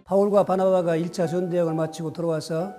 바울과 바나바가 1차 전대역을 마치고 돌아와서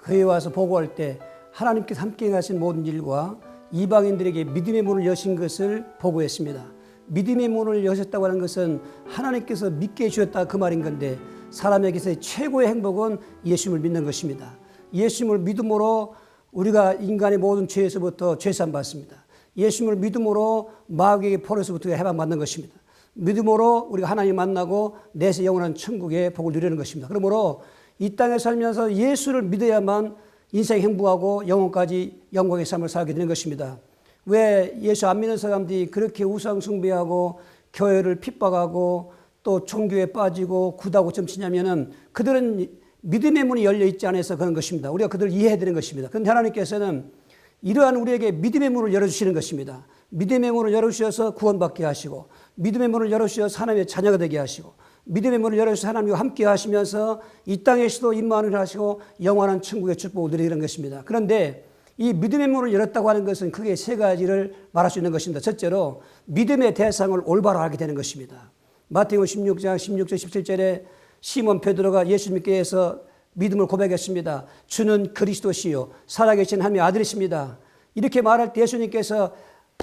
교회에 와서 보고할 때 하나님께서 함께 하신 모든 일과 이방인들에게 믿음의 문을 여신 것을 보고했습니다. 믿음의 문을 여셨다고 하는 것은 하나님께서 믿게 해주셨다 그 말인 건데, 사람에게서의 최고의 행복은 예수님을 믿는 것입니다. 예수님을 믿음으로 우리가 인간의 모든 죄에서부터 죄산 받습니다. 예수님을 믿음으로 마귀의 포로에서부터 해방받는 것입니다. 믿음으로 우리가 하나님 만나고 내세 영원한 천국의 복을 누리는 것입니다. 그러므로 이 땅에 살면서 예수를 믿어야만 인생 행복하고 영원까지 영광의 삶을 살게 되는 것입니다. 왜 예수 안 믿는 사람들이 그렇게 우상 숭배하고 교회를 핍박하고 또 종교에 빠지고 굿하고 점치냐면은 그들은 믿음의 문이 열려 있지 않아서 그런 것입니다. 우리가 그들을 이해해야 되는 것입니다. 그런데 하나님께서는 이러한 우리에게 믿음의 문을 열어주시는 것입니다. 믿음의 문을 열어주셔서 구원받게 하시고, 믿음의 문을 열어주셔서 하나님의 자녀가 되게 하시고, 믿음의 문을 열어주셔서 하나님과 함께 하시면서 이 땅에서도 임만을 하시고 영원한 천국의 축복을 누리는 것입니다. 그런데 이 믿음의 문을 열었다고 하는 것은 크게 세 가지를 말할 수 있는 것입니다. 첫째로 믿음의 대상을 올바로 알게 되는 것입니다. 마태복음 16장 16절 17절에 시몬 베드로가 예수님께서 믿음을 고백했습니다. 주는 그리스도시요 살아계신 하나님의 아들이십니다. 이렇게 말할 때 예수님께서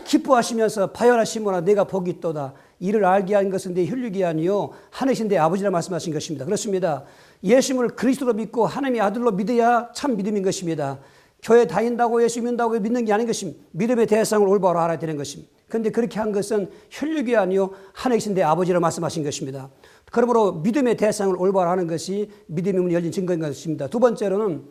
기뻐하시면서 바요나 시몬아 내가 복이 있도다. 이를 알게 한 것은 내 혈육이 아니요 하늘이신 내 아버지라 말씀하신 것입니다. 그렇습니다. 예수님을 그리스도로 믿고 하나님의 아들로 믿어야 참 믿음인 것입니다. 교회 다닌다고 예수 믿는다고 믿는 게 아닌 것입니다. 믿음의 대상을 올바로 알아야 되는 것입니다. 그런데 그렇게 한 것은 혈육이 아니요 하늘이신 내 아버지라 말씀하신 것입니다. 그러므로 믿음의 대상을 올바로 하는 것이 믿음의 문이 열린 증거인 것입니다. 두 번째로는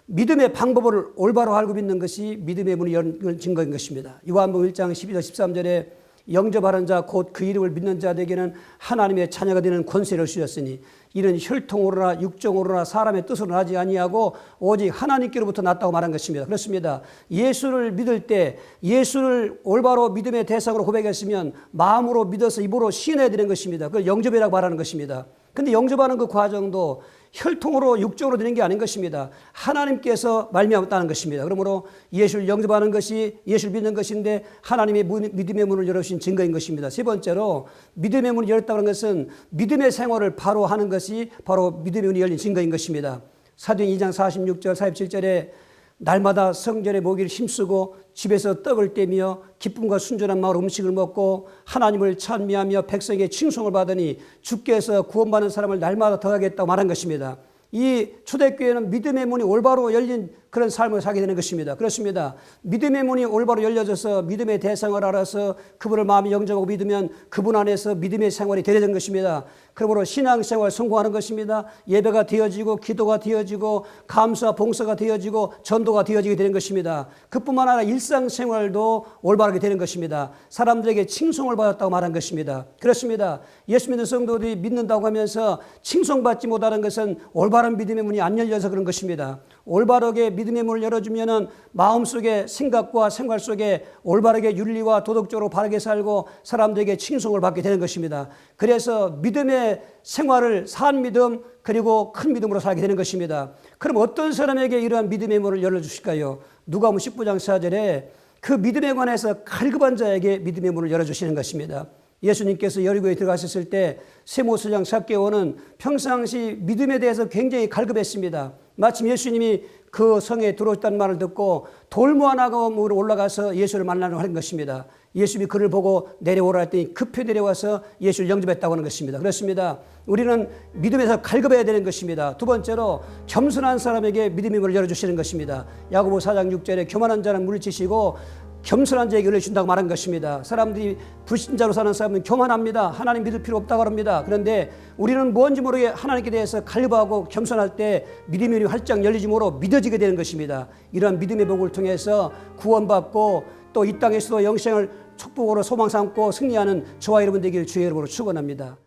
믿음의 방법을 올바로 알고 믿는 것이 믿음의 문이 열린 증거인 것입니다. 요한복음 1장 12절 13절에 영접하는 자 곧 그 이름을 믿는 자에게는 하나님의 자녀가 되는 권세를 주셨으니 이는 혈통으로나 육정으로나 사람의 뜻으로 나지 아니하고 오직 하나님께로부터 났다고 말한 것입니다. 그렇습니다. 예수를 믿을 때 예수를 올바로 믿음의 대상으로 고백했으면 마음으로 믿어서 입으로 시인해야 되는 것입니다. 그걸 영접이라고 말하는 것입니다. 그런데 영접하는 그 과정도 혈통으로 육적으로 되는 게 아닌 것입니다. 하나님께서 말미암았다는 것입니다. 그러므로 예수를 영접하는 것이 예수를 믿는 것인데 하나님의 믿음의 문을 열어주신 증거인 것입니다. 세 번째로 믿음의 문을 열었다는 것은 믿음의 생활을 바로 하는 것이 바로 믿음의 문이 열린 증거인 것입니다. 사도행 2장 46절 47절에 날마다 성전에 모기를 힘쓰고 집에서 떡을 떼며 기쁨과 순전한 마음으로 음식을 먹고 하나님을 찬미하며 백성의 칭송을 받으니 주께서 구원받는 사람을 날마다 더하겠다고 말한 것입니다. 이 초대교회는 믿음의 문이 올바로 열린 그런 삶을 살게 되는 것입니다. 그렇습니다. 믿음의 문이 올바로 열려져서 믿음의 대상을 알아서 그분을 마음에 영접하고 믿으면 그분 안에서 믿음의 생활이 되는 것입니다. 그러므로 신앙생활 성공하는 것입니다. 예배가 되어지고 기도가 되어지고 감사와 봉사가 되어지고 전도가 되어지게 되는 것입니다. 그뿐만 아니라 일상생활도 올바르게 되는 것입니다. 사람들에게 칭송을 받았다고 말한 것입니다. 그렇습니다. 예수 믿는 성도들이 믿는다고 하면서 칭송받지 못하는 것은 올바른 믿음의 문이 안 열려서 그런 것입니다. 올바르게 믿음의 문을 열어주면은 마음속에 생각과 생활 속에 올바르게 윤리와 도덕적으로 바르게 살고 사람들에게 칭송을 받게 되는 것입니다. 그래서 믿음의 생활을 산 믿음 그리고 큰 믿음으로 살게 되는 것입니다. 그럼 어떤 사람에게 이러한 믿음의 문을 열어주실까요? 누가복음 19장 4절에 그 믿음에 관해서 갈급한 자에게 믿음의 문을 열어주시는 것입니다. 예수님께서 여리고에 들어가셨을 때 세모서장 삭개오는 평상시 믿음에 대해서 굉장히 갈급했습니다. 마침 예수님이 그 성에 들어오셨다는 말을 듣고 돌무화나무로 올라가서 예수를 만나려고 하는 것입니다. 예수님이 그를 보고 내려오라 했더니 급히 내려와서 예수를 영접했다고 하는 것입니다. 그렇습니다. 우리는 믿음에서 갈급해야 되는 것입니다. 두 번째로 겸손한 사람에게 믿음의 문을 열어주시는 것입니다. 야고보 4장 6절에 교만한 자는 물리치시고 겸손한 자에게 열려준다고 말한 것입니다. 사람들이 불신자로 사는 사람은 교만합니다. 하나님 믿을 필요 없다고 합니다. 그런데 우리는 뭔지 모르게 하나님께 대해서 갈급하고 겸손할 때 믿음의 문이 활짝 열리지 모로 믿어지게 되는 것입니다. 이러한 믿음의 복을 통해서 구원받고 또 이 땅에서도 영생을 축복으로 소망 삼고 승리하는 저와 여러분 되기를 주의 이름으로 축원합니다.